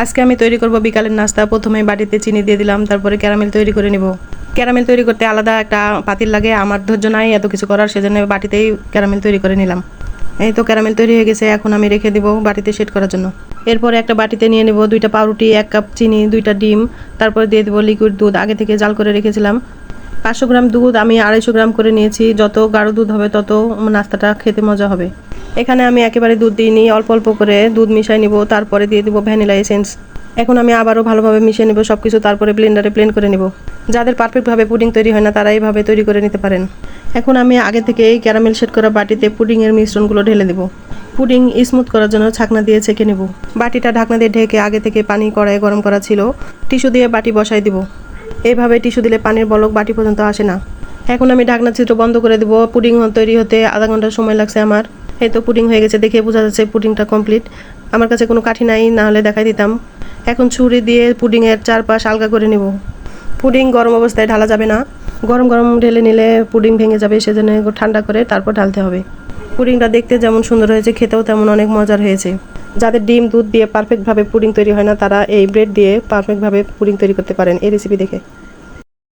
আজকে আমি তৈরি করব বিকালের নাস্তা। প্রথমে বাটিতে চিনি দিয়ে দিলাম, তারপরে ক্যারামেল তৈরি করে নিব। ক্যারামেল তৈরি করতে আলাদা একটা পাতিল লাগে, আমার ধৈর্য নাই এত কিছু করার, সেজন্য বাটিতেই ক্যারামেল তৈরি করে নিলাম। এই তো ক্যারামেল তৈরি হয়ে গেছে, এখন আমি রেখে দিব বাটিতে সেট করার জন্য। এরপরে একটা বাটিতে নিয়ে নেব 2টা পাউরুটি, 1 কাপ চিনি, 2টা ডিম, তারপরে দিয়ে দেবো লিকুইড দুধ, আগে থেকে জাল করে রেখেছিলাম। 500 গ্রাম দুধ আমি 250 গ্রাম করে নিয়েছি, যত গাঢ় দুধ হবে তত নাস্তাটা খেতে মজা হবে। এখানে আমি একেবারে দুধ দিইনি, অল্প অল্প করে দুধ মিশিয়ে নিব, তারপরে দিয়ে দেবো ভ্যানিলা এসেন্স। এখন আমি আবারও ভালোভাবে মিশিয়ে নেব সব কিছু, তারপরে ব্লেন্ডারে ব্লেন্ড করে নেব। যাদের পারফেক্টভাবে পুডিং তৈরি হয় না তারা এইভাবে তৈরি করে নিতে পারেন। এখন আমি আগে থেকে এই ক্যারামেল সেট করা বাটিতে পুডিংয়ের মিশ্রণগুলো ঢেলে দেব। পুডিং স্মুথ করার জন্য ছাকনা দিয়ে ছেঁকে নেব। বাটিটা ঢাকনা দিয়ে ঢেকে আগে থেকে পানি কড়াইয়ে গরম করা ছিল, টিস্যু দিয়ে বাটি বসাই দিব। এইভাবে টিস্যু দিলে পানির বলক বাটি পর্যন্ত আসে না। এখন আমি ঢাকনা ছিদ্র বন্ধ করে দেবো। পুডিং তৈরি হতে আধা ঘন্টা সময় লাগছে আমার। এই তো পুডিং হয়ে গেছে, দেখে বোঝা যাচ্ছে পুডিংটা কমপ্লিট। আমার কাছে কোনো কাঠি নাই, না হলে দেখাই দিতাম। এখন ছুরি দিয়ে পুডিংয়ের চারপাশ আলগা করে নেব। পুডিং গরম অবস্থায় ঢালা যাবে না, গরম গরম ঢেলে নিলে পুডিং ভেঙে যাবে, সেজন্য ঠান্ডা করে তারপর ঢালতে হবে। পুডিংটা দেখতে যেমন সুন্দর হয়েছে, খেতেও তেমন অনেক মজার হয়েছে। যাদের ডিম দুধ দিয়ে পারফেক্টভাবে পুডিং তৈরি হয় না তারা এই ব্রেড দিয়ে পারফেক্টভাবে পুডিং তৈরি করতে পারেন এই রেসিপি দেখে।